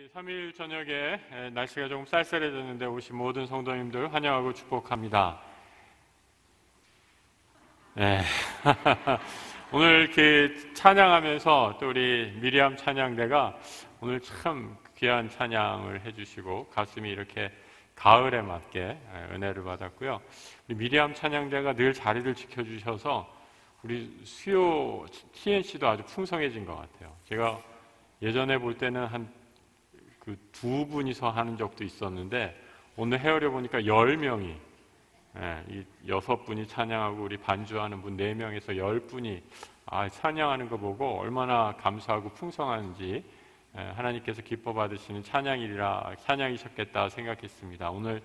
우리 3일 저녁에 날씨가 조금 쌀쌀해졌는데 오신 모든 성도님들 환영하고 축복합니다. 네. 오늘 이렇게 찬양하면서 또 우리 미리암 찬양대가 오늘 참 귀한 찬양을 해주시고 가슴이 이렇게 가을에 맞게 은혜를 받았고요. 우리 미리암 찬양대가 늘 자리를 지켜주셔서 우리 수요 TNC도 아주 풍성해진 것 같아요. 제가 예전에 볼 때는 한 두 분이서 하는 적도 있었는데 오늘 헤아려 보니까 10명이, 이 6분이 찬양하고 우리 반주하는 분 4명에서 10분이 찬양하는 거 보고 얼마나 감사하고 풍성한지 하나님께서 기뻐 받으시는 찬양이셨겠다 생각했습니다. 오늘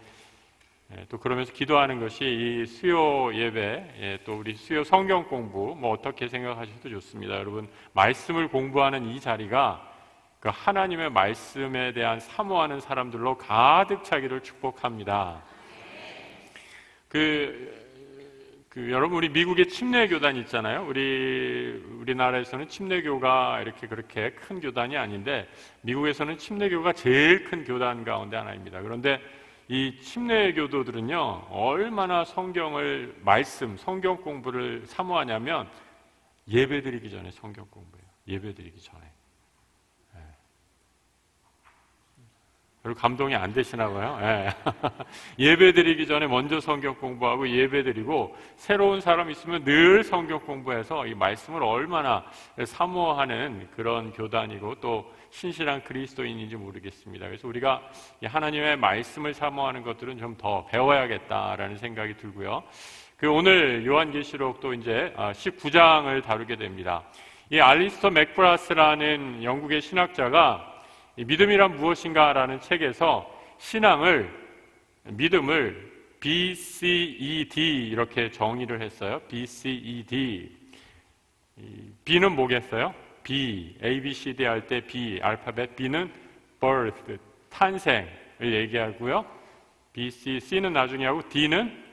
또 그러면서 기도하는 것이 이 수요 예배, 또 우리 수요 성경 공부 어떻게 생각하셔도 좋습니다. 여러분, 말씀을 공부하는 이 자리가 그 하나님의 말씀에 대한 사모하는 사람들로 가득 차기를 축복합니다. 여러분, 우리 미국에 침례교단 있잖아요. 우리나라에서는 침례교가 이렇게 그렇게 큰 교단이 아닌데 미국에서는 침례교가 제일 큰 교단 가운데 하나입니다. 그런데 이 침례교도들은요, 얼마나 성경 공부를 사모하냐면 예배드리기 전에 성경 공부해요. 예배드리기 전에. 별로 감동이 안 되시나 봐요. 예배드리기 전에 먼저 성경 공부하고 예배드리고 새로운 사람 있으면 늘 성경 공부해서 이 말씀을 얼마나 사모하는 그런 교단이고 또 신실한 그리스도인인지 모르겠습니다. 그래서 우리가 하나님의 말씀을 사모하는 것들은 좀 더 배워야겠다라는 생각이 들고요. 오늘 요한계시록도 이제 19장을 다루게 됩니다. 이 알리스터 맥브라스라는 영국의 신학자가 믿음이란 무엇인가라는 책에서 믿음을 BCED 이렇게 정의를 했어요. BCED. B는 뭐겠어요? B, ABCD 할 때 B, 알파벳 B는 birth, 탄생을 얘기하고요. C는 나중에 하고 D는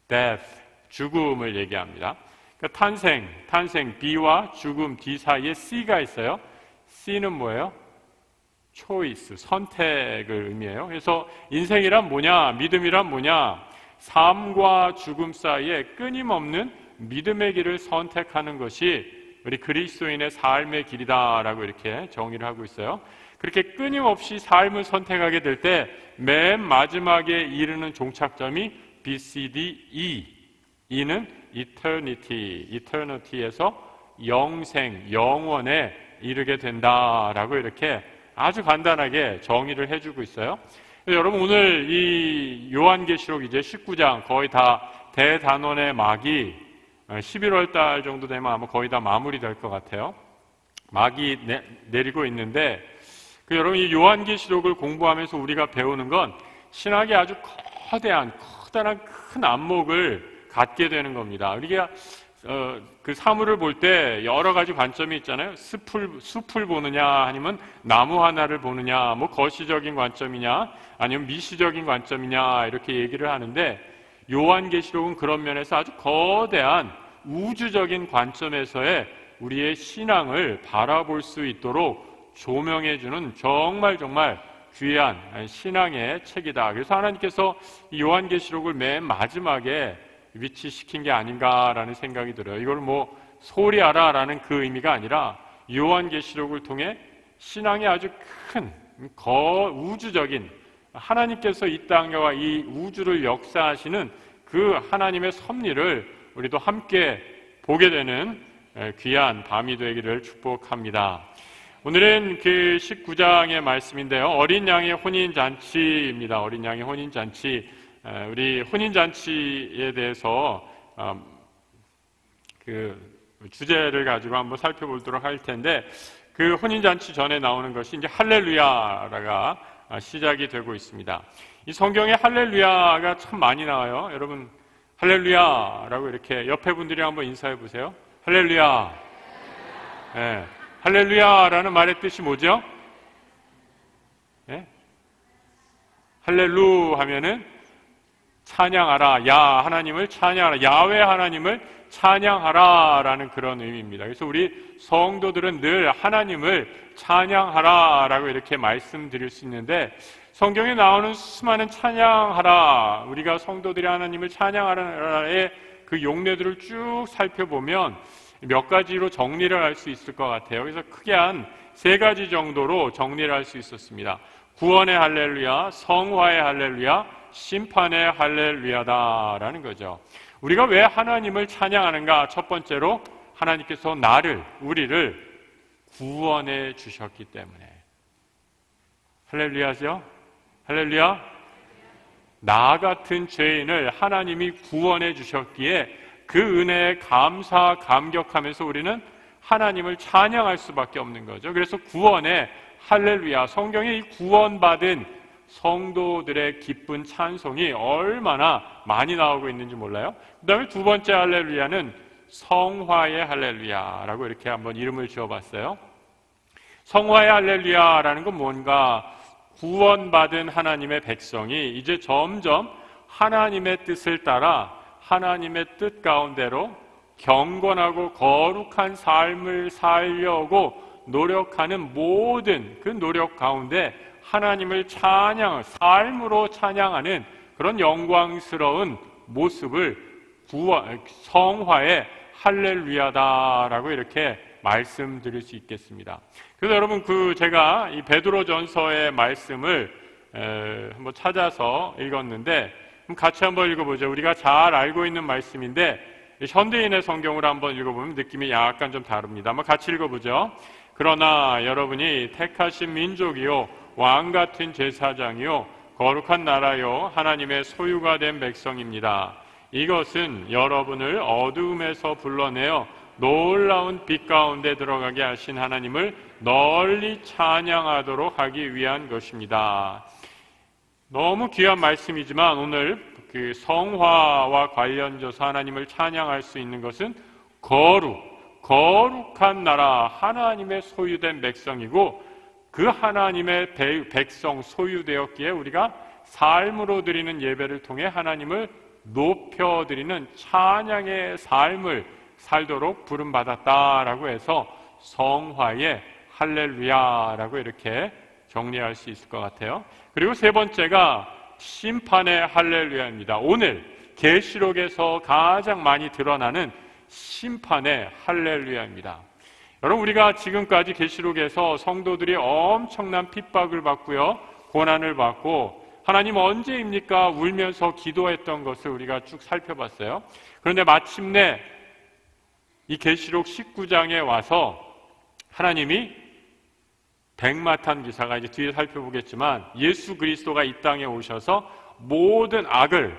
death, 죽음을 얘기합니다. 그러니까 탄생 B와 죽음 D 사이에 C가 있어요. C는 뭐예요? choice, 선택을 의미해요. 그래서 인생이란 뭐냐, 믿음이란 뭐냐, 삶과 죽음 사이에 끊임없는 믿음의 길을 선택하는 것이 우리 그리스도인의 삶의 길이다라고 이렇게 정의를 하고 있어요. 그렇게 끊임없이 삶을 선택하게 될 때 맨 마지막에 이르는 종착점이 BCDE, E는 eternity에서 영원에 이르게 된다라고 이렇게 아주 간단하게 정의를 해주고 있어요. 여러분, 오늘 이 요한계시록 이제 19장 거의 다 대단원의 막이 11월 달 정도 되면 아마 거의 다 마무리될 것 같아요. 막이 내리고 있는데 여러분, 이 요한계시록을 공부하면서 우리가 배우는 건 신학의 아주 커다란 큰 안목을 갖게 되는 겁니다. 우리가 그 사물을 볼 때 여러 가지 관점이 있잖아요. 숲을 보느냐, 아니면 나무 하나를 보느냐, 거시적인 관점이냐, 아니면 미시적인 관점이냐, 이렇게 얘기를 하는데 요한계시록은 그런 면에서 아주 거대한 우주적인 관점에서의 우리의 신앙을 바라볼 수 있도록 조명해주는 정말 귀한 신앙의 책이다. 그래서 하나님께서 이 요한계시록을 맨 마지막에 위치시킨 게 아닌가라는 생각이 들어요. 이걸 소리하라라는 그 의미가 아니라 요한계시록을 통해 신앙의 아주 큰 우주적인 하나님께서 이 땅과 이 우주를 역사하시는 그 하나님의 섭리를 우리도 함께 보게 되는 귀한 밤이 되기를 축복합니다. 오늘은 그 19장의 말씀인데요. 어린 양의 혼인잔치입니다. 어린 양의 혼인잔치. 우리 혼인잔치에 대해서 그 주제를 가지고 한번 살펴보도록 할 텐데 그 혼인잔치 전에 나오는 것이 이제 할렐루야가 시작이 되고 있습니다. 이 성경에 할렐루야가 참 많이 나와요. 여러분, 할렐루야라고 이렇게 옆에 분들이 한번 인사해 보세요. 할렐루야. 네. 할렐루야라는 말의 뜻이 뭐죠? 네? 할렐루 하면은 찬양하라, 하나님을 찬양하라, 야훼 하나님을 찬양하라 라는 그런 의미입니다. 그래서 우리 성도들은 늘 하나님을 찬양하라 라고 이렇게 말씀드릴 수 있는데, 성경에 나오는 수많은 찬양하라, 우리가 성도들이 하나님을 찬양하라의 그 용례들을 쭉 살펴보면 몇 가지로 정리를 할 수 있을 것 같아요. 그래서 크게 한 3가지 정도로 정리를 할 수 있었습니다. 구원의 할렐루야, 성화의 할렐루야, 심판의 할렐루야다라는 거죠. 우리가 왜 하나님을 찬양하는가? 첫 번째로 하나님께서 우리를 구원해 주셨기 때문에. 할렐루야죠? 할렐루야? 나 같은 죄인을 하나님이 구원해 주셨기에 그 은혜에 감격하면서 우리는 하나님을 찬양할 수밖에 없는 거죠. 그래서 구원의 할렐루야, 성경에 이 구원받은 성도들의 기쁜 찬송이 얼마나 많이 나오고 있는지 몰라요? 그 다음에 2번째 할렐루야는 성화의 할렐루야라고 이렇게 한번 이름을 지어봤어요. 성화의 할렐루야라는 건 뭔가, 구원받은 하나님의 백성이 이제 점점 하나님의 뜻을 따라 하나님의 뜻 가운데로 경건하고 거룩한 삶을 살려고 노력하는 모든 그 노력 가운데 하나님을 삶으로 찬양하는 그런 영광스러운 모습을 성화의 할렐루야다라고 이렇게 말씀드릴 수 있겠습니다. 그래서 여러분, 제가 이 베드로전서의 말씀을 한번 찾아서 읽었는데, 같이 한번 읽어보죠. 우리가 잘 알고 있는 말씀인데 현대인의 성경으로 한번 읽어보면 느낌이 약간 좀 다릅니다. 한번 같이 읽어보죠. 그러나 여러분이 택하신 민족이요, 왕같은 제사장이요, 거룩한 나라요, 하나님의 소유가 된 백성입니다. 이것은 여러분을 어두움에서 불러내어 놀라운 빛 가운데 들어가게 하신 하나님을 널리 찬양하도록 하기 위한 것입니다. 너무 귀한 말씀이지만 오늘 그 성화와 관련져서 하나님을 찬양할 수 있는 것은 거룩한 나라, 하나님의 소유된 백성이고, 그 하나님의 백성 소유되었기에 우리가 삶으로 드리는 예배를 통해 하나님을 높여드리는 찬양의 삶을 살도록 부름받았다라고 해서 성화의 할렐루야라고 이렇게 정리할 수 있을 것 같아요. 그리고 3번째가 심판의 할렐루야입니다. 오늘 계시록에서 가장 많이 드러나는 심판의 할렐루야입니다. 여러분, 우리가 지금까지 계시록에서 성도들이 엄청난 핍박을 받고요, 고난을 받고 하나님 언제입니까? 울면서 기도했던 것을 우리가 쭉 살펴봤어요. 그런데 마침내 이 계시록 19장에 와서 하나님이 백마탄 기사가 이제 뒤에 살펴보겠지만, 예수 그리스도가 이 땅에 오셔서 모든 악을,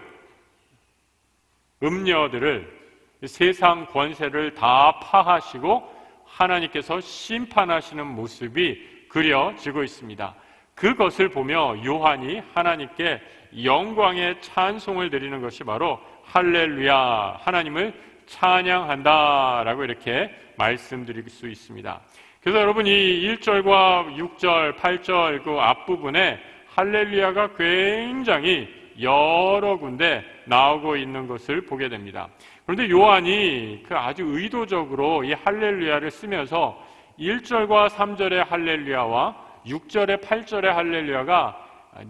음녀들을, 세상 권세를 다 파하시고 하나님께서 심판하시는 모습이 그려지고 있습니다. 그것을 보며 요한이 하나님께 영광의 찬송을 드리는 것이 바로 할렐루야, 하나님을 찬양한다라고 이렇게 말씀드릴 수 있습니다. 그래서 여러분, 이 1절과 6절, 8절 그 앞부분에 할렐루야가 굉장히 여러 군데 나오고 있는 것을 보게 됩니다. 그런데 요한이 아주 의도적으로 이 할렐루야를 쓰면서 1절과 3절의 할렐루야와 6절의 8절의 할렐루야가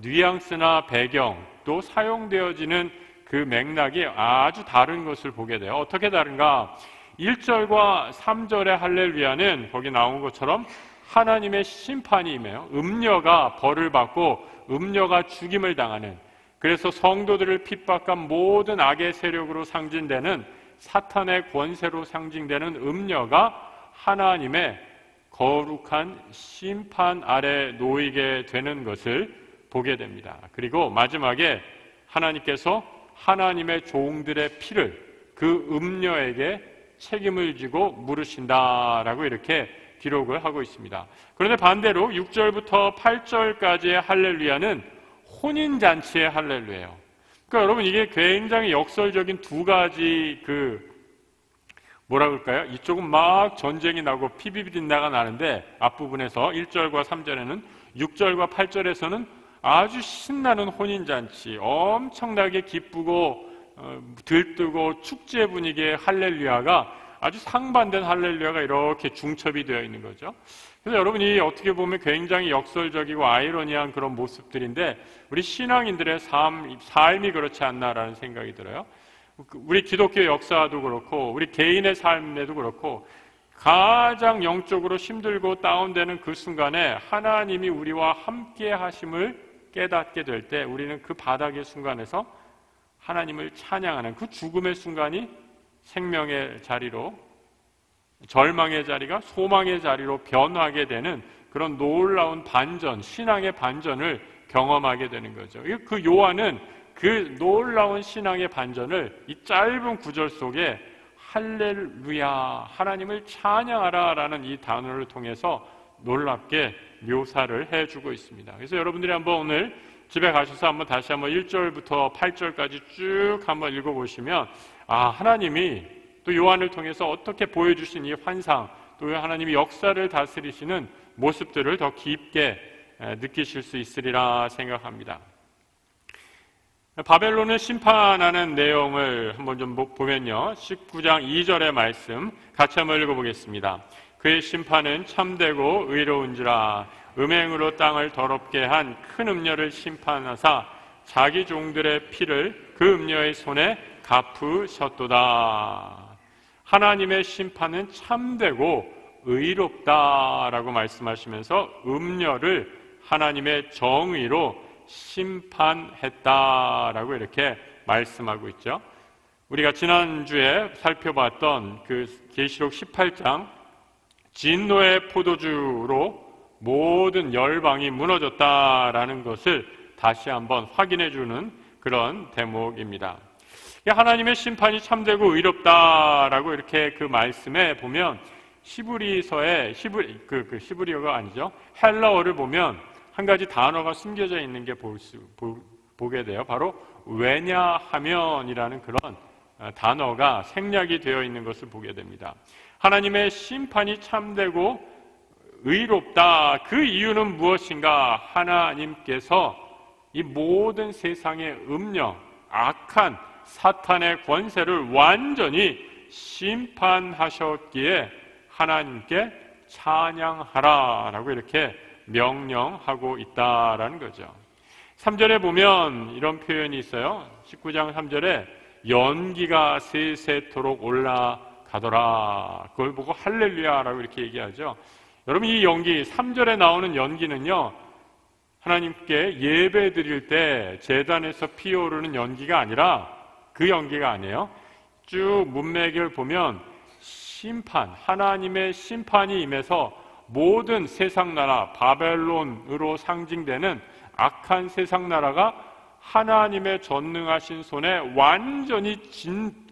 뉘앙스나 배경 또 사용되어지는 그 맥락이 아주 다른 것을 보게 돼요. 어떻게 다른가? 1절과 3절의 할렐루야는 거기 나온 것처럼 하나님의 심판이 임해요. 음녀가 벌을 받고 음녀가 죽임을 당하는, 그래서 성도들을 핍박한 모든 악의 세력으로 상징되는 사탄의 권세로 상징되는 음녀가 하나님의 거룩한 심판 아래 놓이게 되는 것을 보게 됩니다. 그리고 마지막에 하나님께서 하나님의 종들의 피를 그 음녀에게 책임을 지고 물으신다라고 이렇게 기록을 하고 있습니다. 그런데 반대로 6절부터 8절까지의 할렐루야는 혼인잔치의 할렐루야예요. 그러니까 여러분, 이게 굉장히 역설적인 2가지 뭐라 그럴까요? 이쪽은 막 전쟁이 나고 피비린내가 나는데 앞부분에서 1절과 3절에는, 6절과 8절에서는 아주 신나는 혼인잔치, 엄청나게 기쁘고 들뜨고 축제 분위기의 할렐루야가 아주 상반된 할렐루야가 이렇게 중첩이 되어 있는 거죠. 그래서 여러분이 어떻게 보면 굉장히 역설적이고 아이러니한 그런 모습들인데 우리 신앙인들의 삶이 그렇지 않나라는 생각이 들어요. 우리 기독교 역사도 그렇고 우리 개인의 삶에도 그렇고 가장 영적으로 힘들고 다운되는 그 순간에 하나님이 우리와 함께 하심을 깨닫게 될 때 우리는 그 바닥의 순간에서 하나님을 찬양하는 그 죽음의 순간이 생명의 자리로, 절망의 자리가 소망의 자리로 변하게 되는 그런 놀라운 반전, 신앙의 반전을 경험하게 되는 거죠. 그 요한은 그 놀라운 신앙의 반전을 이 짧은 구절 속에 할렐루야, 하나님을 찬양하라 라는 이 단어를 통해서 놀랍게 묘사를 해주고 있습니다. 그래서 여러분들이 한번 오늘 집에 가셔서 한번 다시 한번 1절부터 8절까지 쭉 한번 읽어보시면 하나님이 또 요한을 통해서 어떻게 보여주신 이 환상, 또 하나님이 역사를 다스리시는 모습들을 더 깊게 느끼실 수 있으리라 생각합니다. 바벨론을 심판하는 내용을 한번 좀 보면요, 19장 2절의 말씀 같이 한번 읽어보겠습니다. 그의 심판은 참되고 의로운지라 음행으로 땅을 더럽게 한 큰 음녀를 심판하사 자기 종들의 피를 그 음녀의 손에 갚으셨도다. 하나님의 심판은 참되고 의롭다라고 말씀하시면서 음녀를 하나님의 정의로 심판했다라고 이렇게 말씀하고 있죠. 우리가 지난주에 살펴봤던 그 계시록 18장 진노의 포도주로 모든 열방이 무너졌다라는 것을 다시 한번 확인해 주는 그런 대목입니다. 하나님의 심판이 참되고 의롭다라고 이렇게 그 말씀에 보면 히브리서에 히브리어가 아니죠. 헬라어를 보면 한 가지 단어가 숨겨져 있는 게 보게 돼요. 바로 왜냐하면이라는 그런 단어가 생략이 되어 있는 것을 보게 됩니다. 하나님의 심판이 참되고 의롭다. 그 이유는 무엇인가? 하나님께서 이 모든 세상의 음령, 악한 사탄의 권세를 완전히 심판하셨기에 하나님께 찬양하라라고 이렇게 명령하고 있다라는 거죠. 3절에 보면 이런 표현이 있어요. 19장 3절에 연기가 세세토록 올라가더라. 그걸 보고 할렐루야라고 이렇게 얘기하죠. 여러분, 이 연기, 3절에 나오는 연기는요, 하나님께 예배 드릴 때 제단에서 피어오르는 연기가 아니라 그 연기가 아니에요. 쭉 문맥을 보면 하나님의 심판이 임해서 모든 세상 나라, 바벨론으로 상징되는 악한 세상 나라가 하나님의 전능하신 손에 완전히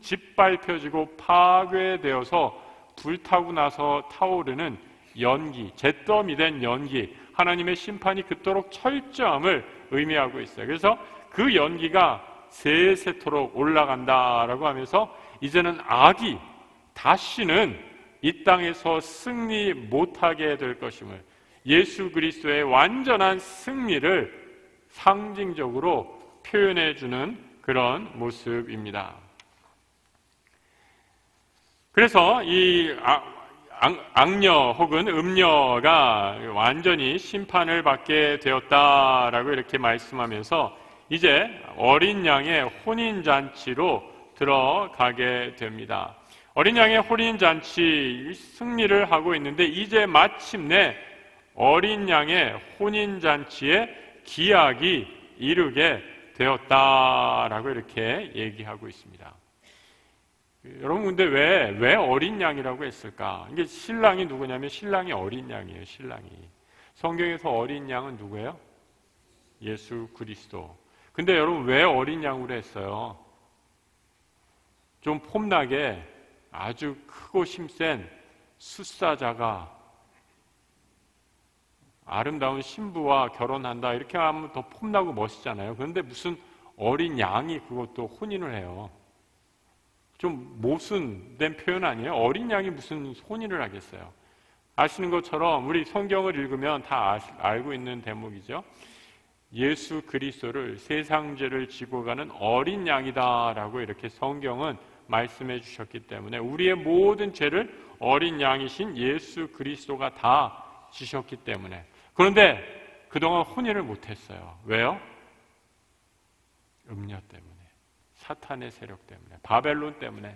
짓밟혀지고 파괴되어서 불타고 나서 타오르는 연기, 잿더미 된 연기, 하나님의 심판이 그토록 철저함을 의미하고 있어요. 그래서 그 연기가 세세토록 올라간다라고 하면서 이제는 악이 다시는 이 땅에서 승리 못하게 될 것임을, 예수 그리스도의 완전한 승리를 상징적으로 표현해 주는 그런 모습입니다. 그래서 이 악녀 혹은 음녀가 완전히 심판을 받게 되었다라고 이렇게 말씀하면서 이제 어린 양의 혼인잔치로 들어가게 됩니다. 어린 양의 혼인잔치 승리를 하고 있는데 이제 마침내 어린 양의 혼인잔치의 기약이 이르게 되었다라고 이렇게 얘기하고 있습니다. 여러분, 근데 왜 어린 양이라고 했을까? 이게 신랑이 누구냐면 신랑이 어린 양이에요. 신랑이. 성경에서 어린 양은 누구예요? 예수 그리스도. 근데 여러분, 왜 어린 양으로 했어요? 좀 폼나게 아주 크고 힘센 숫사자가 아름다운 신부와 결혼한다 이렇게 하면 더 폼나고 멋있잖아요. 그런데 무슨 어린 양이 그것도 혼인을 해요. 좀 모순된 표현 아니에요? 어린 양이 무슨 혼인을 하겠어요? 아시는 것처럼 우리 성경을 읽으면 다 알고 있는 대목이죠. 예수 그리스도를 세상 죄를 지고 가는 어린 양이다라고 이렇게 성경은 말씀해 주셨기 때문에 우리의 모든 죄를 어린 양이신 예수 그리스도가 다 지셨기 때문에. 그런데 그동안 혼인을 못했어요. 왜요? 음녀 때문에, 사탄의 세력 때문에, 바벨론 때문에.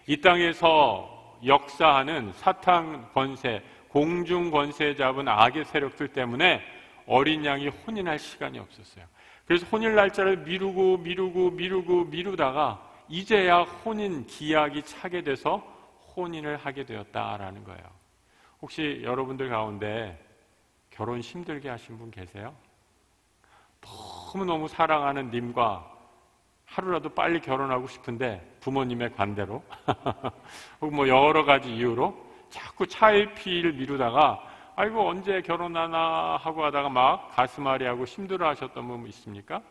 이 땅에서 역사하는 사탄 권세, 공중 권세 잡은 악의 세력들 때문에 어린 양이 혼인할 시간이 없었어요. 그래서 혼인 날짜를 미루다가 이제야 혼인 기약이 차게 돼서 혼인을 하게 되었다라는 거예요. 혹시 여러분들 가운데 결혼 힘들게 하신 분 계세요? 너무너무 사랑하는 님과 하루라도 빨리 결혼하고 싶은데 부모님의 관대로 혹은 뭐 여러 가지 이유로 자꾸 차일피일 미루다가 아이고 언제 결혼하나 하고 하다가 막 가슴앓이하고 힘들어 하셨던 분 있습니까?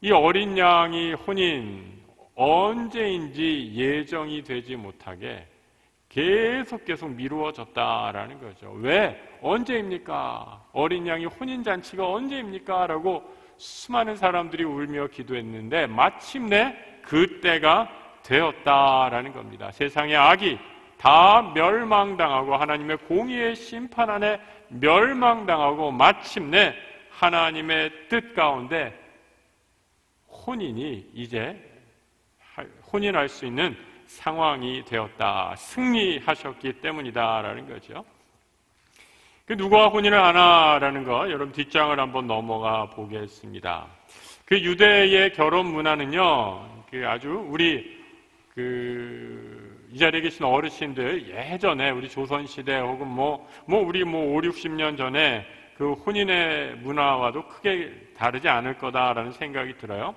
이 어린 양이 혼인 언제인지 예정이 되지 못하게 계속 미루어졌다라는 거죠. 왜? 언제입니까? 어린 양이 혼인잔치가 언제입니까? 라고 수많은 사람들이 울며 기도했는데 마침내 그때가 되었다라는 겁니다. 세상의 악이 다 멸망당하고 하나님의 공의의 심판 안에 멸망당하고 마침내 하나님의 뜻 가운데 혼인이 이제 혼인할 수 있는 상황이 되었다. 승리하셨기 때문이다라는 거죠. 누가 혼인을 하나라는 거 여러분 뒷장을 한번 넘어가 보겠습니다. 그 유대의 결혼 문화는요, 아주 우리 이 자리에 계신 어르신들 예전에 우리 조선시대 혹은 우리 5, 60년 전에 그 혼인의 문화와도 크게 다르지 않을 거다라는 생각이 들어요.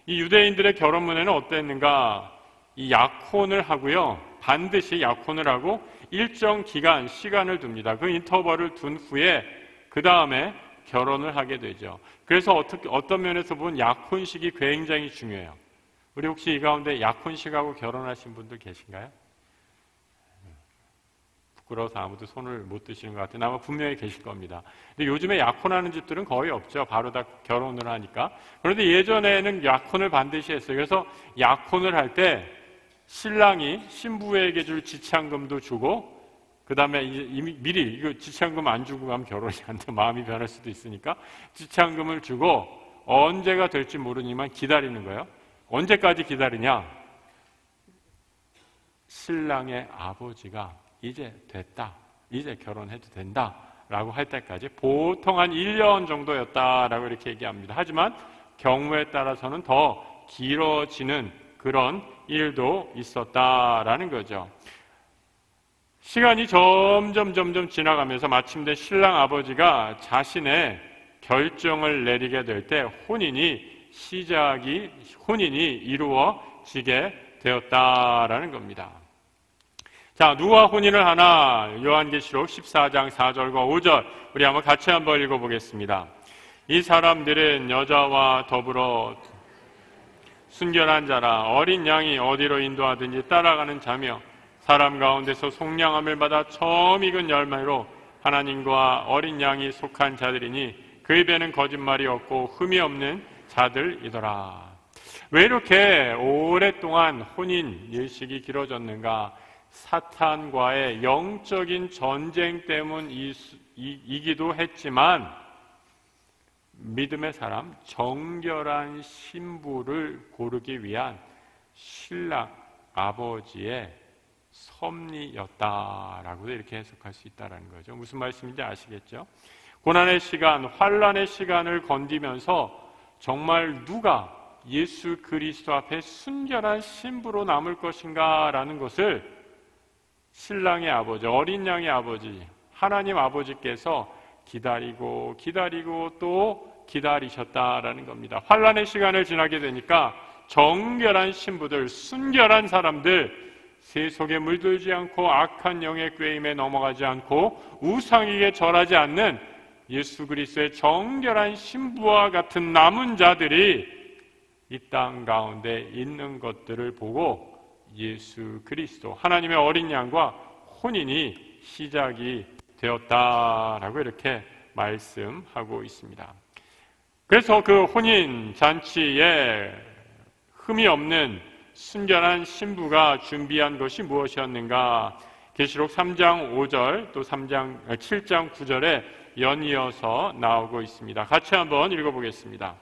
이 유대인들의 결혼 문화는 어땠는가? 이 약혼을 하고요, 반드시 약혼을 하고 일정 기간, 시간을 둡니다. 그 인터벌을 둔 후에 그 다음에 결혼을 하게 되죠. 그래서 어떤 면에서 보면 약혼식이 굉장히 중요해요. 우리 혹시 이 가운데 약혼식하고 결혼하신 분들 계신가요? 부끄러워서 아무도 손을 못 드시는 것 같아요. 아마 분명히 계실 겁니다. 근데 요즘에 약혼하는 집들은 거의 없죠. 바로 다 결혼을 하니까. 그런데 예전에는 약혼을 반드시 했어요. 그래서 약혼을 할 때 신랑이 신부에게 줄 지참금도 주고, 그 다음에 미리 이거 지참금 안 주고 가면 결혼이 안 돼. 마음이 변할 수도 있으니까 지참금을 주고 언제가 될지 모르니만 기다리는 거예요. 언제까지 기다리냐? 신랑의 아버지가 이제 됐다, 이제 결혼해도 된다 라고 할 때까지 보통 한 1년 정도였다라고 이렇게 얘기합니다. 하지만 경우에 따라서는 더 길어지는 그런 일도 있었다라는 거죠. 시간이 점점 지나가면서 마침내 신랑 아버지가 자신의 결정을 내리게 될 때 혼인이 이루어지게 되었다라는 겁니다. 자, 누가 혼인을 하나? 요한계시록 14장 4절과 5절 우리 같이 한번 읽어보겠습니다. 이 사람들은 여자와 더불어 순결한 자라, 어린 양이 어디로 인도하든지 따라가는 자며 사람 가운데서 속량함을 받아 처음 익은 열매로 하나님과 어린 양이 속한 자들이니 그 입에는 거짓말이 없고 흠이 없는 자들이더라. 왜 이렇게 오랫동안 혼인 일식이 길어졌는가? 사탄과의 영적인 전쟁 때문이기도 했지만 믿음의 사람, 정결한 신부를 고르기 위한 신랑 아버지의 섭리였다라고도 이렇게 해석할 수 있다는 거죠. 무슨 말씀인지 아시겠죠? 고난의 시간, 환난의 시간을 건디면서 정말 누가 예수 그리스도 앞에 순결한 신부로 남을 것인가 라는 것을 신랑의 아버지, 어린 양의 아버지, 하나님 아버지께서 기다리고 또 기다리셨다라는 겁니다. 환난의 시간을 지나게 되니까 정결한 신부들, 순결한 사람들, 세속에 물들지 않고 악한 영의 꾀임에 넘어가지 않고 우상에게 절하지 않는 예수 그리스도의 정결한 신부와 같은 남은 자들이 이 땅 가운데 있는 것들을 보고 예수 그리스도, 하나님의 어린 양과 혼인이 시작이 되었다라고 이렇게 말씀하고 있습니다. 그래서 그 혼인 잔치에 흠이 없는 순결한 신부가 준비한 것이 무엇이었는가? 계시록 3장 5절 또 7장 9절에 연이어서 나오고 있습니다. 같이 한번 읽어보겠습니다.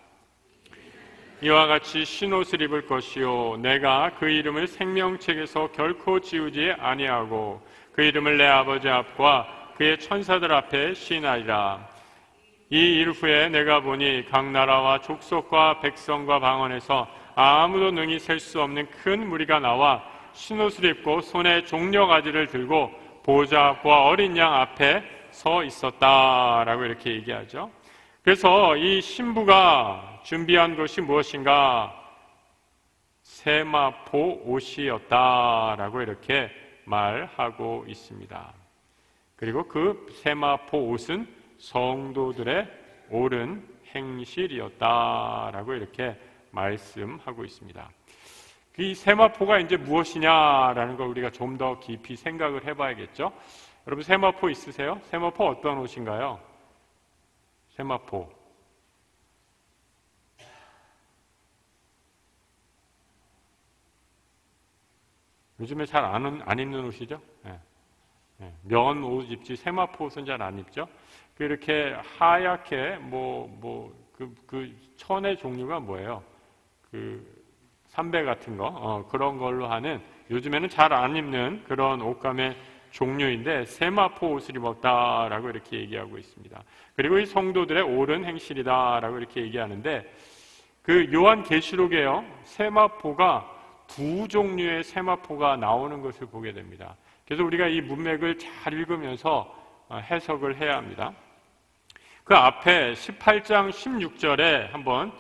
이와 같이 신옷을 입을 것이요 내가 그 이름을 생명책에서 결코 지우지 아니하고 그 이름을 내 아버지 앞과 그의 천사들 앞에 시인하리라. 이 일 후에 내가 보니 각 나라와 족속과 백성과 방언에서 아무도 능히 셀 수 없는 큰 무리가 나와 신옷을 입고 손에 종려가지를 들고 보좌 앞과 어린 양 앞에 서 있었다라고 이렇게 얘기하죠. 그래서 이 신부가 준비한 것이 무엇인가? 세마포 옷이었다라고 이렇게 말하고 있습니다. 그리고 그 세마포 옷은 성도들의 옳은 행실이었다라고 이렇게 말씀하고 있습니다. 이 세마포가 이제 무엇이냐라는 걸 우리가 좀 더 깊이 생각을 해봐야겠죠. 여러분 세마포 있으세요? 세마포 어떤 옷인가요? 세마포. 요즘에 잘 안 입는 옷이죠? 네. 네. 면 옷 입지 세마포 옷은 잘 안 입죠? 이렇게 하얗게 그 천의 종류가 뭐예요? 삼배 같은 거 그런 걸로 하는 요즘에는 잘 안 입는 그런 옷감의 종류인데 세마포 옷을 입었다라고 이렇게 얘기하고 있습니다. 그리고 이 성도들의 옳은 행실이다라고 이렇게 얘기하는데 그 요한계시록에요 세마포가 두 종류의 세마포가 나오는 것을 보게 됩니다. 그래서 우리가 이 문맥을 잘 읽으면서 해석을 해야 합니다. 그 앞에 18장 16절에 한번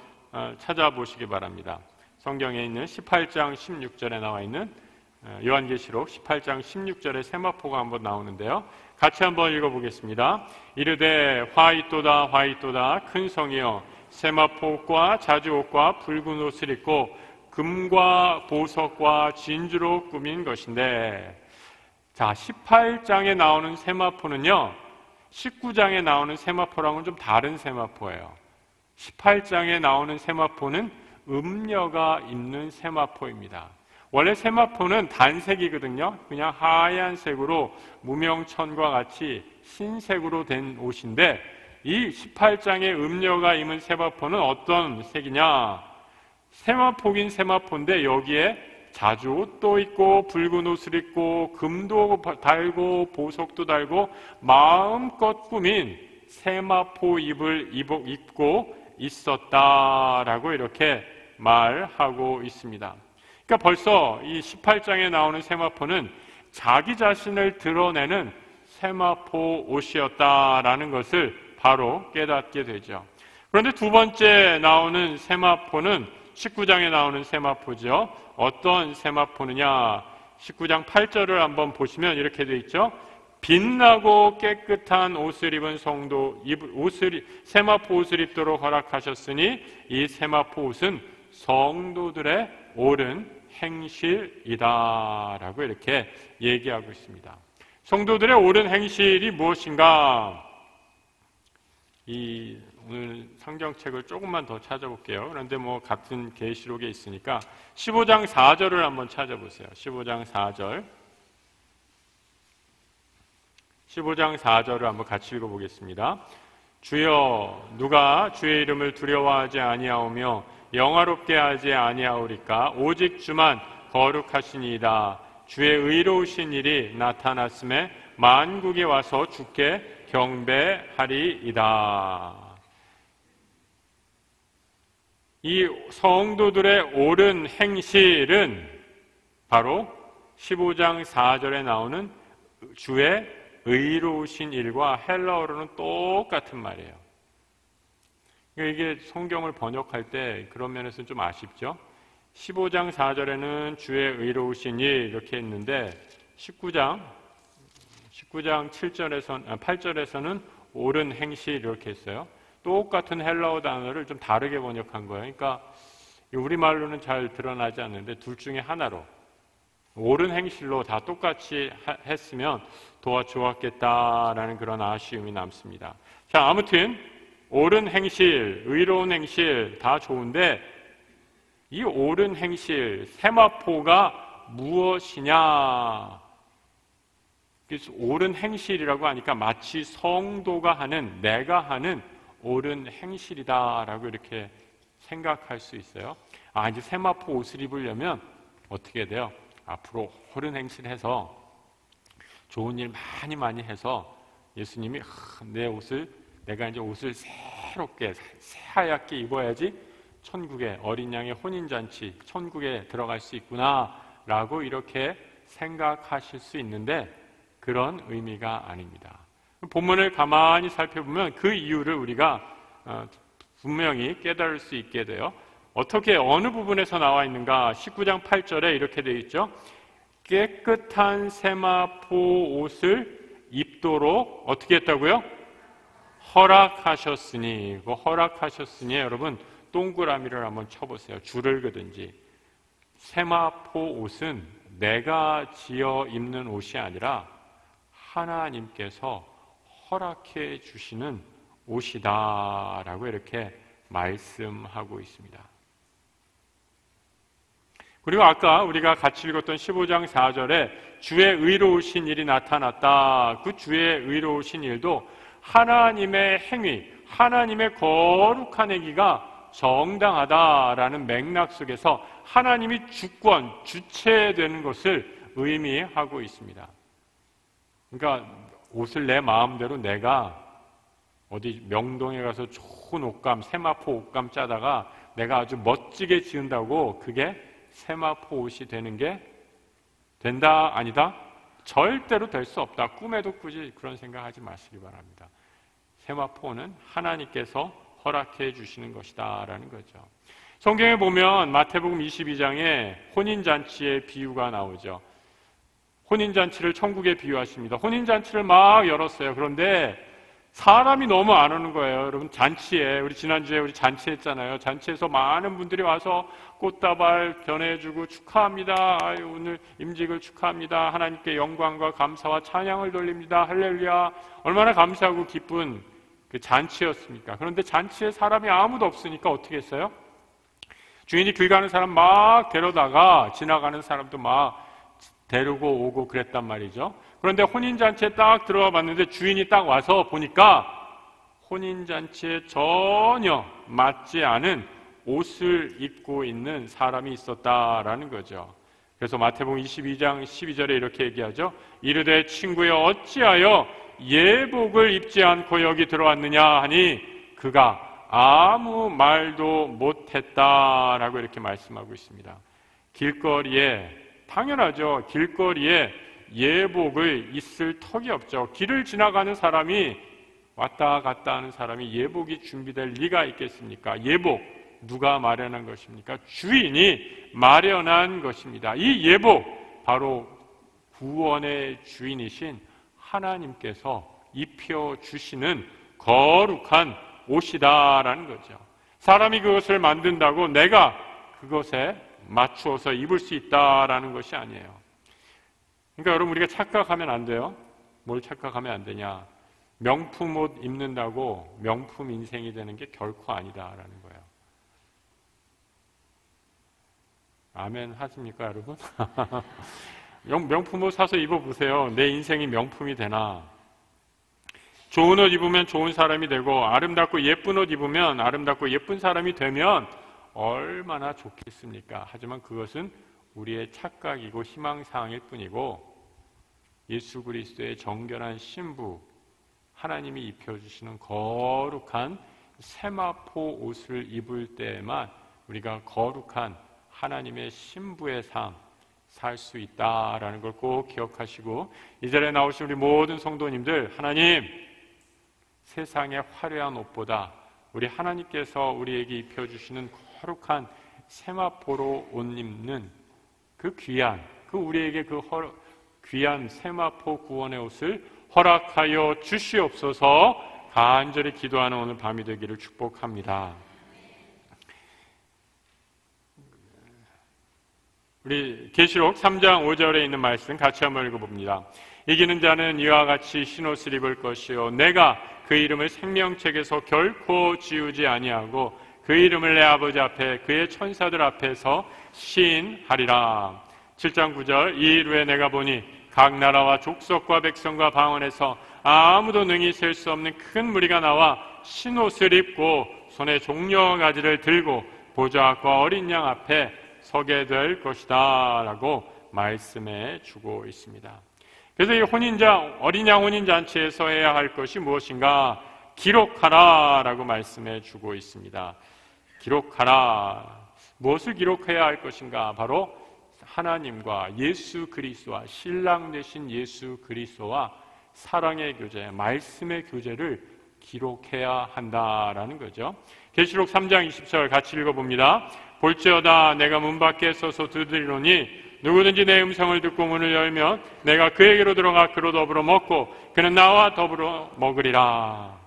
찾아보시기 바랍니다. 성경에 있는 18장 16절에 나와 있는 요한계시록 18장 16절에 세마포가 한번 나오는데요. 같이 한번 읽어보겠습니다. 이르되 화 있도다 화 있도다 큰 성이여 세마포옷과 자주옷과 붉은 옷을 입고 금과 보석과 진주로 꾸민 것인데, 자 18장에 나오는 세마포는요 19장에 나오는 세마포랑은 좀 다른 세마포예요. 18장에 나오는 세마포는 음녀가 있는 세마포입니다. 원래 세마포는 단색이거든요. 그냥 하얀색으로 무명천과 같이 흰색으로 된 옷인데 이 18장의 음녀가 입은 세마포는 어떤 색이냐? 세마포긴 세마포인데 여기에 자주옷도 입고 붉은 옷을 입고 금도 달고 보석도 달고 마음껏 꾸민 세마포 입을 입고 있었다라고 이렇게 말하고 있습니다. 그러니까 벌써 이 18장에 나오는 세마포는 자기 자신을 드러내는 세마포 옷이었다라는 것을 바로 깨닫게 되죠. 그런데 두 번째 나오는 세마포는 19장에 나오는 세마포죠. 어떤 세마포느냐? 19장 8절을 한번 보시면 이렇게 되어 있죠. 빛나고 깨끗한 옷을 입은 성도 세마포 옷을 입도록 허락하셨으니 이 세마포 옷은 성도들의 옳은 행실이다 라고 이렇게 얘기하고 있습니다. 성도들의 옳은 행실이 무엇인가? 오늘 성경책을 조금만 더 찾아볼게요. 그런데 같은 계시록에 있으니까 15장 4절을 한번 찾아보세요. 15장 4절. 15장 4절을 한번 같이 읽어보겠습니다. 주여 누가 주의 이름을 두려워하지 아니하오며 영화롭게 하지 아니하오리까? 오직 주만 거룩하시니이다. 주의 의로우신 일이 나타났음에 만국이 와서 주께 경배하리이다. 이 성도들의 옳은 행실은 바로 15장 4절에 나오는 주의 의로우신 일과 헬라어로는 똑같은 말이에요. 이게 성경을 번역할 때 그런 면에서는 좀 아쉽죠. 15장 4절에는 주의 의로우신 일 이렇게 했는데 19장 8절에서는 옳은 행실 이렇게 했어요. 똑같은 헬라어 단어를 좀 다르게 번역한 거예요. 그러니까 우리말로는 잘 드러나지 않는데 둘 중에 하나로 옳은 행실로 다 똑같이 했으면 더 좋았겠다라는 그런 아쉬움이 남습니다. 자, 아무튼 옳은 행실, 의로운 행실 다 좋은데 이 옳은 행실, 세마포가 무엇이냐? 그래서 옳은 행실이라고 하니까 마치 성도가 하는, 내가 하는 옳은 행실이다라고 이렇게 생각할 수 있어요. 이제 세마포 옷을 입으려면 어떻게 돼요? 앞으로 옳은 행실해서 좋은 일 많이 해서 예수님이 내가 이제 옷을 새롭게 새하얗게 입어야지 천국의 어린 양의 혼인잔치, 천국에 들어갈 수 있구나 라고 이렇게 생각하실 수 있는데 그런 의미가 아닙니다. 본문을 가만히 살펴보면 그 이유를 우리가 분명히 깨달을 수 있게 돼요. 어떻게 어느 부분에서 나와 있는가? 19장 8절에 이렇게 되어 있죠. 깨끗한 세마포 옷을 입도록 어떻게 했다고요? 허락하셨으니. 그 허락하셨으니 여러분 동그라미를 한번 쳐보세요. 줄을 그든지. 세마포 옷은 내가 지어 입는 옷이 아니라 하나님께서 허락해 주시는 옷이다 라고 이렇게 말씀하고 있습니다. 그리고 아까 우리가 같이 읽었던 15장 4절에 주의 의로우신 일이 나타났다. 그 주의 의로우신 일도 하나님의 행위, 하나님의 거룩한 행위가 정당하다라는 맥락 속에서 하나님이 주권, 주체되는 것을 의미하고 있습니다. 그러니까 옷을 내 마음대로 내가 어디 명동에 가서 좋은 옷감, 세마포 옷감 짜다가 내가 아주 멋지게 지은다고 그게 세마포 옷이 되는 게 된다? 아니다? 절대로 될 수 없다. 꿈에도 꾸지 그런 생각하지 마시기 바랍니다. 세마포는 하나님께서 허락해 주시는 것이다 라는 거죠. 성경에 보면 마태복음 22장에 혼인잔치의 비유가 나오죠. 혼인잔치를 천국에 비유하십니다. 혼인잔치를 막 열었어요. 그런데 사람이 너무 안 오는 거예요. 여러분 잔치에 우리 지난주에 우리 잔치했잖아요. 잔치에서 많은 분들이 와서 꽃다발 전해주고 축하합니다. 오늘 임직을 축하합니다. 하나님께 영광과 감사와 찬양을 돌립니다. 할렐루야. 얼마나 감사하고 기쁜 그 잔치였습니까? 그런데 잔치에 사람이 아무도 없으니까 어떻게 했어요? 주인이 길 가는 사람 막 데려다가 지나가는 사람도 막 데리고 오고 그랬단 말이죠. 그런데 혼인잔치에 딱 들어가 봤는데 주인이 딱 와서 보니까 혼인잔치에 전혀 맞지 않은 옷을 입고 있는 사람이 있었다라는 거죠. 그래서 마태복음 22장 12절에 이렇게 얘기하죠. 이르되 친구여 어찌하여 예복을 입지 않고 여기 들어왔느냐 하니 그가 아무 말도 못했다라고 이렇게 말씀하고 있습니다. 길거리에 당연하죠. 길거리에 예복을 있을 턱이 없죠. 길을 지나가는 사람이 왔다 갔다 하는 사람이 예복이 준비될 리가 있겠습니까? 예복 누가 마련한 것입니까? 주인이 마련한 것입니다. 이 예복 바로 구원의 주인이신 하나님께서 입혀주시는 거룩한 옷이다라는 거죠. 사람이 그것을 만든다고 내가 그것에 맞추어서 입을 수 있다라는 것이 아니에요. 그러니까 여러분 우리가 착각하면 안 돼요. 뭘 착각하면 안 되냐? 명품 옷 입는다고 명품 인생이 되는 게 결코 아니다라는 거예요. 아멘 하십니까 여러분? 명품 옷 사서 입어보세요. 내 인생이 명품이 되나? 좋은 옷 입으면 좋은 사람이 되고 아름답고 예쁜 옷 입으면 아름답고 예쁜 사람이 되면 얼마나 좋겠습니까? 하지만 그것은 우리의 착각이고 희망사항일 뿐이고 예수 그리스도의 정결한 신부 하나님이 입혀주시는 거룩한 세마포 옷을 입을 때에만 우리가 거룩한 하나님의 신부의 삶 살 수 있다라는 걸 꼭 기억하시고 이 자리에 나오신 우리 모든 성도님들 하나님 세상의 화려한 옷보다 우리 하나님께서 우리에게 입혀주시는 거룩한 세마포로 옷 입는 그 귀한 우리에게 그 귀한 세마포 구원의 옷을 허락하여 주시옵소서 간절히 기도하는 오늘 밤이 되기를 축복합니다. 우리 계시록 3장 5절에 있는 말씀 같이 한번 읽어봅니다. 이기는 자는 이와 같이 흰옷을 입을 것이요 내가 그 이름을 생명책에서 결코 지우지 아니하고 그 이름을 내 아버지 앞에 그의 천사들 앞에서 시인하리라. 7장 9절 이 일 후에 내가 보니 각 나라와 족속과 백성과 방언에서 아무도 능히 셀 수 없는 큰 무리가 나와 흰옷을 입고 손에 종려 가지를 들고 보좌 앞과 어린 양 앞에 서게 될 것이다 라고 말씀해 주고 있습니다. 그래서 이 어린 양 혼인잔치에서 해야 할 것이 무엇인가? 기록하라 라고 말씀해 주고 있습니다. 기록하라. 무엇을 기록해야 할 것인가? 바로 하나님과 예수 그리스도와 신랑 되신 예수 그리스도와 사랑의 교제, 말씀의 교제를 기록해야 한다라는 거죠. 계시록 3장 20절 같이 읽어봅니다. 볼지어다 내가 문 밖에 서서 두드리노니 누구든지 내 음성을 듣고 문을 열면 내가 그에게로 들어가 그로 더불어 먹고 그는 나와 더불어 먹으리라.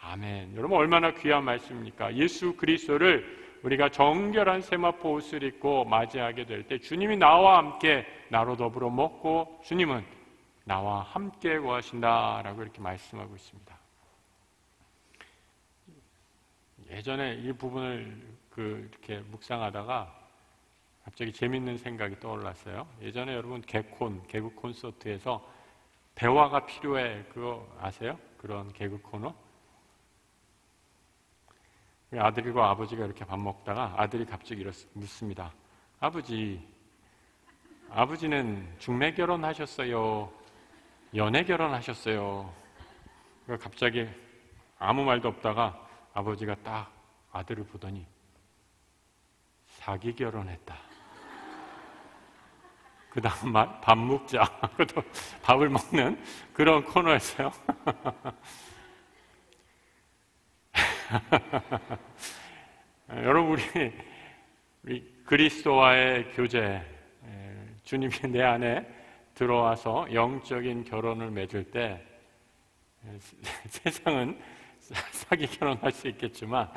아멘. 여러분 얼마나 귀한 말씀입니까? 예수 그리스도를 우리가 정결한 세마포 옷을 입고 맞이하게 될 때 주님이 나와 함께 나로 더불어 먹고 주님은 나와 함께 거하신다라고 이렇게 말씀하고 있습니다. 예전에 이 부분을 이렇게 묵상하다가 갑자기 재밌는 생각이 떠올랐어요. 예전에 여러분 개그 콘서트에서 대화가 필요해 그거 아세요? 그런 개그 코너? 아들과 아버지가 이렇게 밥 먹다가 아들이 갑자기 묻습니다. 아버지는 중매 결혼하셨어요? 연애 결혼하셨어요? 갑자기 아무 말도 없다가 아버지가 딱 아들을 보더니 사기 결혼했다. 그 다음 밥 먹자. 밥을 먹는 그런 코너였어요. 여러분 우리 그리스도와의 교제, 주님이 내 안에 들어와서 영적인 결혼을 맺을 때 세상은 사기 결혼할 수 있겠지만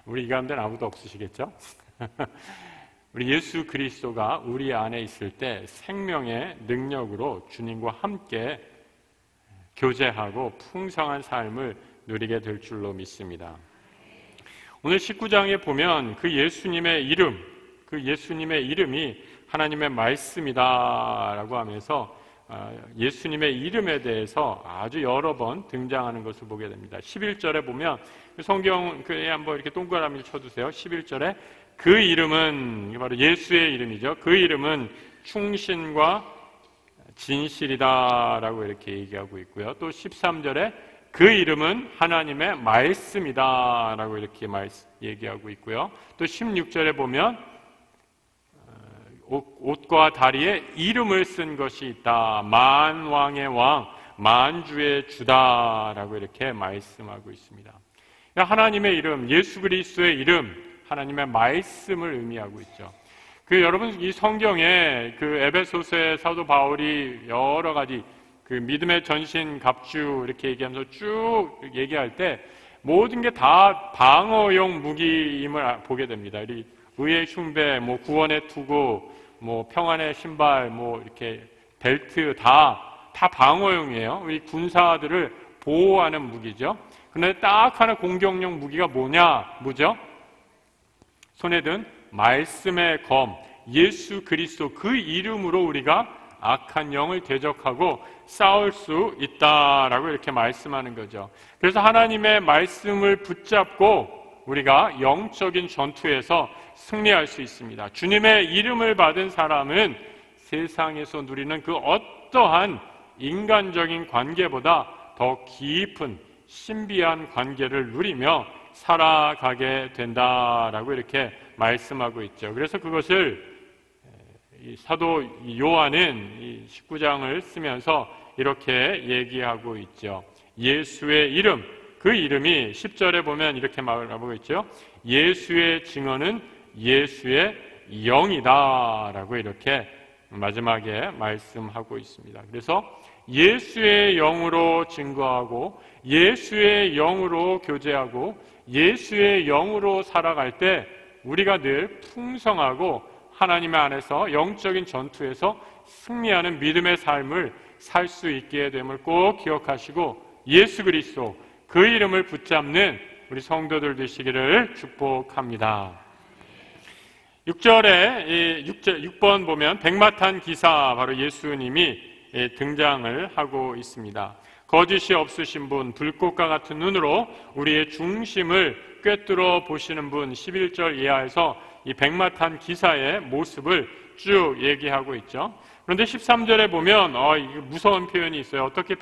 우리 이 가운데는 아무도 없으시겠죠? 우리 예수 그리스도가 우리 안에 있을 때 생명의 능력으로 주님과 함께 교제하고 풍성한 삶을 누리게 될 줄로 믿습니다. 오늘 19장에 보면 그 예수님의 이름이 하나님의 말씀이다라고 하면서 예수님의 이름에 대해서 아주 여러 번 등장하는 것을 보게 됩니다. 11절에 보면 성경에 한번 이렇게 동그라미를 쳐두세요. 11절에 그 이름은 바로 예수의 이름이죠. 그 이름은 충신과 진실이다라고 이렇게 얘기하고 있고요. 또 13절에 그 이름은 하나님의 말씀이다라고 이렇게 얘기하고 있고요. 또 16절에 보면 옷과 다리에 이름을 쓴 것이 있다. 만왕의 왕, 만주의 주다라고 이렇게 말씀하고 있습니다. 하나님의 이름, 예수 그리스도의 이름, 하나님의 말씀을 의미하고 있죠. 여러분 이 성경에 에베소서의 사도 바울이 여러 가지 믿음의 전신 갑주 이렇게 얘기하면서 쭉 얘기할 때 모든 게 다 방어용 무기임을 보게 됩니다. 의의 흉배, 구원의 투구, 평안의 신발, 이렇게 벨트 다 방어용이에요. 우리 군사들을 보호하는 무기죠. 그런데 딱 하나 공격용 무기가 뭐죠? 손에 든 말씀의 검, 예수 그리스도 그 이름으로 우리가 악한 영을 대적하고 싸울 수 있다라고 이렇게 말씀하는 거죠. 그래서 하나님의 말씀을 붙잡고 우리가 영적인 전투에서 승리할 수 있습니다. 주님의 이름을 받은 사람은 세상에서 누리는 그 어떠한 인간적인 관계보다 더 깊은 신비한 관계를 누리며 살아가게 된다라고 이렇게 말씀하고 있죠. 그래서 그것을 사도 요한은 이 19장을 쓰면서 이렇게 얘기하고 있죠. 예수의 이름, 그 이름이 10절에 보면 이렇게 말하고 있죠. 예수의 증언은 예수의 영이다 라고 이렇게 마지막에 말씀하고 있습니다. 그래서 예수의 영으로 증거하고 예수의 영으로 교제하고 예수의 영으로 살아갈 때 우리가 늘 풍성하고 하나님 안에서 영적인 전투에서 승리하는 믿음의 삶을 살 수 있게 됨을 꼭 기억하시고 예수 그리스도 그 이름을 붙잡는 우리 성도들 되시기를 축복합니다. 6번 보면 백마탄 기사, 바로 예수님이 등장을 하고 있습니다. 거짓이 없으신 분, 불꽃과 같은 눈으로 우리의 중심을 꿰뚫어 보시는 분, 11절 이하에서 이 백마탄 기사의 모습을 쭉 얘기하고 있죠. 그런데 13절에 보면 무서운 표현이 있어요. 어떻게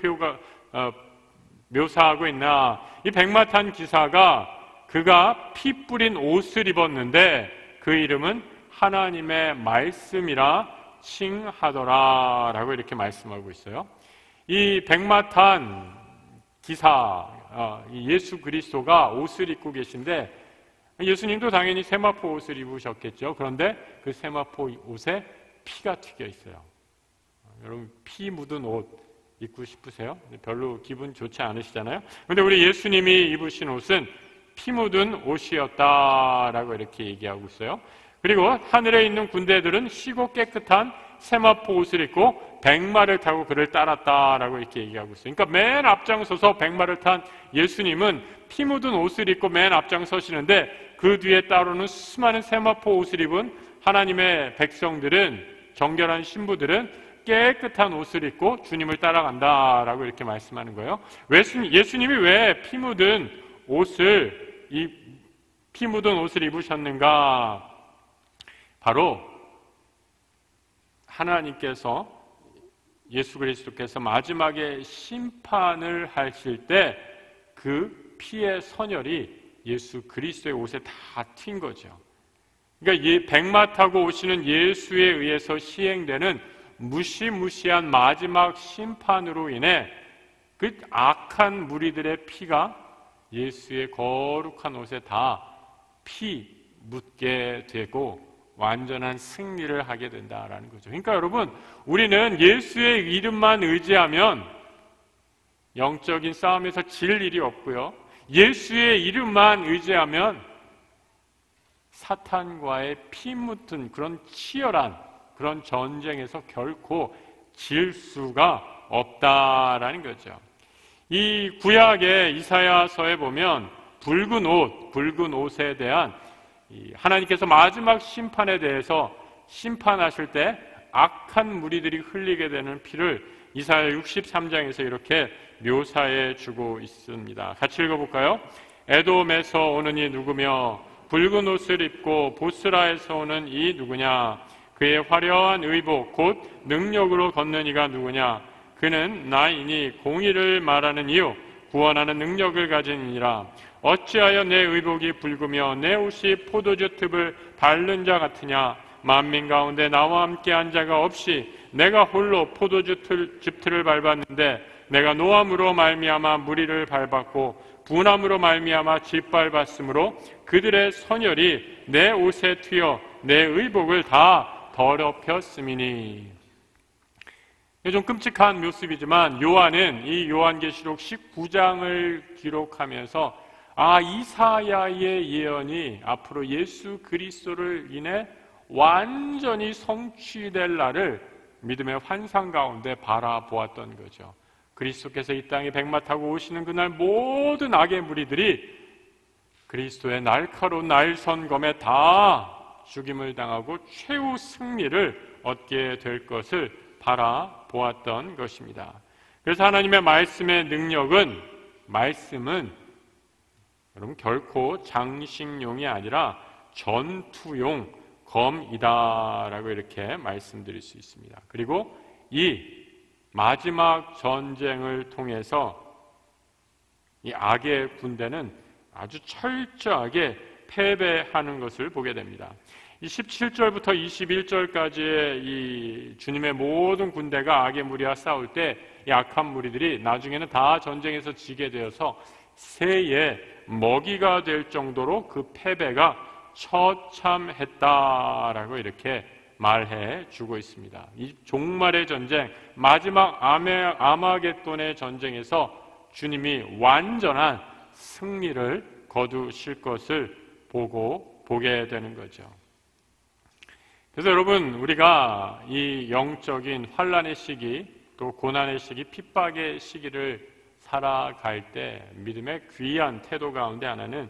묘사하고 있나? 이 백마탄 기사가 그가 피 뿌린 옷을 입었는데 그 이름은 하나님의 말씀이라 칭하더라 라고 이렇게 말씀하고 있어요. 이 백마탄 기사, 예수 그리스도가 옷을 입고 계신데, 예수님도 당연히 세마포 옷을 입으셨겠죠. 그런데 그 세마포 옷에 피가 튀겨 있어요. 여러분, 피 묻은 옷 입고 싶으세요? 별로 기분 좋지 않으시잖아요. 그런데 우리 예수님이 입으신 옷은 피 묻은 옷이었다라고 이렇게 얘기하고 있어요. 그리고 하늘에 있는 군대들은 희고 깨끗한 세마포 옷을 입고 백마를 타고 그를 따랐다라고 이렇게 얘기하고 있어요. 그러니까 맨 앞장서서 백마를 탄 예수님은 피 묻은 옷을 입고 맨 앞장서시는데, 그 뒤에 따르는 수많은 세마포 옷을 입은 하나님의 백성들은, 정결한 신부들은 깨끗한 옷을 입고 주님을 따라간다라고 이렇게 말씀하는 거예요. 예수님이 왜 피 묻은 옷을 입으셨는가? 바로 하나님께서, 예수 그리스도께서 마지막에 심판을 하실 때 그 피의 선혈이 예수 그리스도의 옷에 다 튄 거죠. 그러니까 백마 타고 오시는 예수에 의해서 시행되는 무시무시한 마지막 심판으로 인해 그 악한 무리들의 피가 예수의 거룩한 옷에 다 피 묻게 되고 완전한 승리를 하게 된다라는 거죠. 그러니까 여러분, 우리는 예수의 이름만 의지하면 영적인 싸움에서 질 일이 없고요, 예수의 이름만 의지하면 사탄과의 피 묻은 그런 치열한 그런 전쟁에서 결코 질 수가 없다라는 거죠. 이 구약의 이사야서에 보면 붉은 옷에 대한 하나님께서 마지막 심판에 대해서 심판하실 때 악한 무리들이 흘리게 되는 피를 이사야 63장에서 이렇게 묘사해 주고 있습니다. 같이 읽어볼까요? 에돔에서 오는 이 누구며 붉은 옷을 입고 보스라에서 오는 이 누구냐? 그의 화려한 의복 곧 능력으로 걷는 이가 누구냐? 그는 나이니 공의를 말하는 이유 구원하는 능력을 가진 이라. 어찌하여 내 의복이 붉으며 내 옷이 포도주 즙을 밟는 자 같으냐? 만민 가운데 나와 함께한 자가 없이 내가 홀로 포도주 즙틀을 밟았는데 내가 노함으로 말미암아 무리를 밟았고 분함으로 말미암아 짓밟았으므로 그들의 선혈이 내 옷에 튀어 내 의복을 다 더럽혔음이니. 좀 끔찍한 모습이지만 요한은 이 요한계시록 19장을 기록하면서 이사야의 예언이 앞으로 예수 그리스도를 인해 완전히 성취될 날을 믿음의 환상 가운데 바라보았던 거죠. 그리스도께서 이 땅에 백마 타고 오시는 그날 모든 악의 무리들이 그리스도의 날카로운 날선검에 다 죽임을 당하고 최후 승리를 얻게 될 것을 바라보았던 것입니다. 그래서 하나님의 말씀의 능력은, 말씀은 여러분 결코 장식용이 아니라 전투용 검이다라고 이렇게 말씀드릴 수 있습니다. 그리고 이 마지막 전쟁을 통해서 이 악의 군대는 아주 철저하게 패배하는 것을 보게 됩니다. 이 17절부터 21절까지의 이 주님의 모든 군대가 악의 무리와 싸울 때 이 악한 무리들이 나중에는 다 전쟁에서 지게 되어서 새의 먹이가 될 정도로 그 패배가 처참했다라고 이렇게 말해 주고 있습니다. 이 종말의 전쟁, 마지막 아마겟돈의 전쟁에서 주님이 완전한 승리를 거두실 것을 보게 되는 거죠. 그래서 여러분, 우리가 이 영적인 환난의 시기, 또 고난의 시기, 핍박의 시기를 살아갈 때 믿음의 귀한 태도 가운데 하나는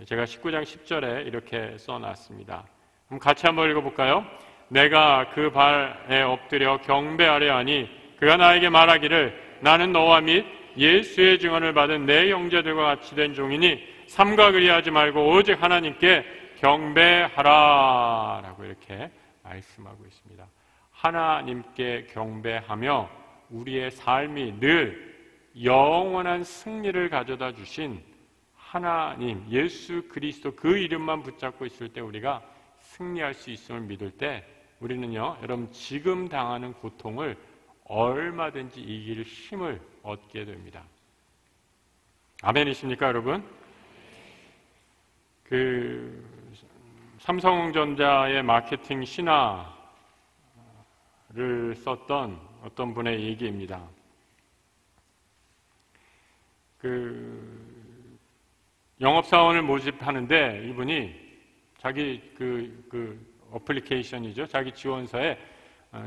제가 19장 10절에 이렇게 써놨습니다. 그럼 같이 한번 읽어볼까요? 내가 그 발에 엎드려 경배하려 하니 그가 나에게 말하기를 나는 너와 및 예수의 증언을 받은 내 형제들과 같이 된 종이니 삼가 그리하지 말고 오직 하나님께 경배하라 라고 이렇게 말씀하고 있습니다. 하나님께 경배하며 우리의 삶이 늘 영원한 승리를 가져다 주신 하나님 예수 그리스도 그 이름만 붙잡고 있을 때 우리가 승리할 수 있음을 믿을 때 우리는요, 여러분 지금 당하는 고통을 얼마든지 이길 힘을 얻게 됩니다. 아멘이십니까, 여러분? 삼성전자의 마케팅 신화를 썼던 어떤 분의 얘기입니다. 영업사원을 모집하는데 이분이 자기 어플리케이션이죠. 자기 지원서에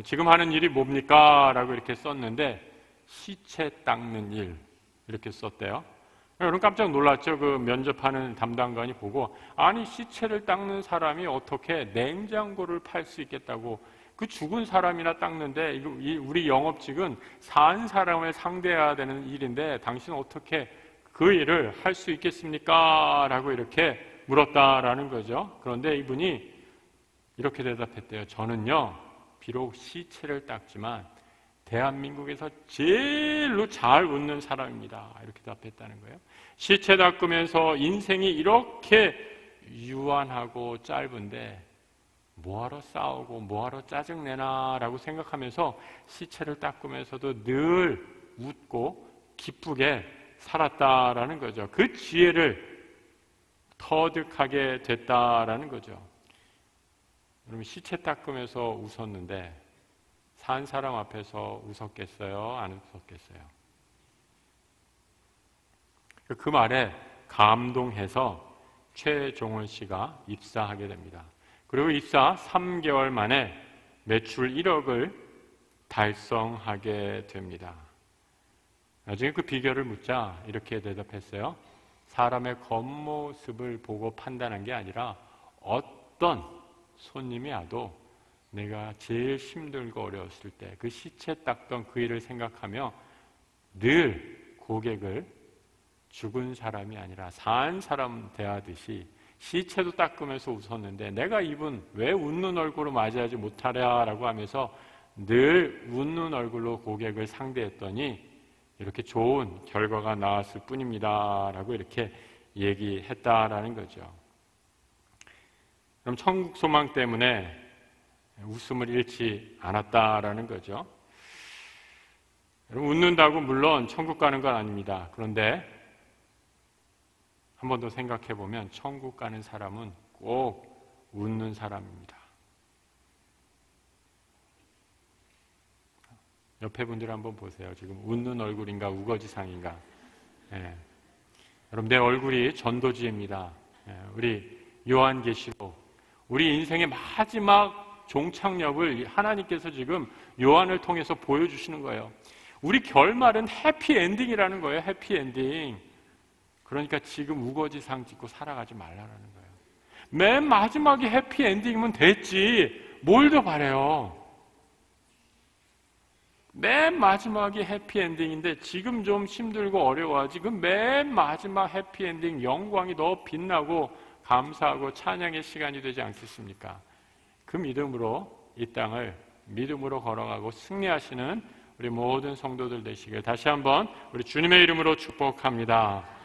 지금 하는 일이 뭡니까? 라고 이렇게 썼는데 시체 닦는 일 이렇게 썼대요. 여러분 깜짝 놀랐죠. 그 면접하는 담당관이 보고 아니 시체를 닦는 사람이 어떻게 냉장고를 팔 수 있겠다고 그 죽은 사람이나 닦는데 우리 영업직은 산 사람을 상대해야 되는 일인데 당신은 어떻게 그 일을 할 수 있겠습니까? 라고 이렇게 물었다라는 거죠. 그런데 이분이 이렇게 대답했대요. 저는요 비록 시체를 닦지만 대한민국에서 제일로 잘 웃는 사람입니다. 이렇게 답했다는 거예요. 시체 닦으면서 인생이 이렇게 유한하고 짧은데 뭐하러 싸우고 뭐하러 짜증내나 라고 생각하면서 시체를 닦으면서도 늘 웃고 기쁘게 살았다라는 거죠. 그 지혜를 터득하게 됐다라는 거죠. 여러분 시체 닦으면서 웃었는데 산 사람 앞에서 웃었겠어요? 안 웃었겠어요? 그 말에 감동해서 최종원 씨가 입사하게 됩니다. 그리고 입사 3개월 만에 매출 1억을 달성하게 됩니다. 나중에 그 비결을 묻자 이렇게 대답했어요. 사람의 겉모습을 보고 판단한 게 아니라 어떤 손님이 와도 내가 제일 힘들고 어려웠을 때 그 시체 닦던 그 일을 생각하며 늘 고객을 죽은 사람이 아니라 산 사람 대하듯이 시체도 닦으면서 웃었는데 내가 이분 왜 웃는 얼굴로 맞이하지 못하랴라고 하면서 늘 웃는 얼굴로 고객을 상대했더니 이렇게 좋은 결과가 나왔을 뿐입니다 라고 이렇게 얘기했다라는 거죠. 그럼 천국 소망 때문에 웃음을 잃지 않았다라는 거죠. 여러분 웃는다고 물론 천국 가는 건 아닙니다. 그런데 한 번 더 생각해 보면 천국 가는 사람은 꼭 웃는 사람입니다. 옆에 분들 한번 보세요. 지금 웃는 얼굴인가 우거지상인가. 여러분 내 얼굴이 전도지입니다. 우리 요한계시록 우리 인생의 마지막 종착역을 하나님께서 지금 요한을 통해서 보여주시는 거예요. 우리 결말은 해피엔딩이라는 거예요. 해피엔딩. 그러니까 지금 우거지상 짓고 살아가지 말라는 거예요. 맨 마지막에 해피엔딩이면 됐지 뭘 더 바래요. 맨 마지막이 해피엔딩인데 지금 좀 힘들고 어려워하지 그 맨 마지막 해피엔딩 영광이 더 빛나고 감사하고 찬양의 시간이 되지 않겠습니까? 그 믿음으로 이 땅을 믿음으로 걸어가고 승리하시는 우리 모든 성도들 되시길 다시 한번 우리 주님의 이름으로 축복합니다.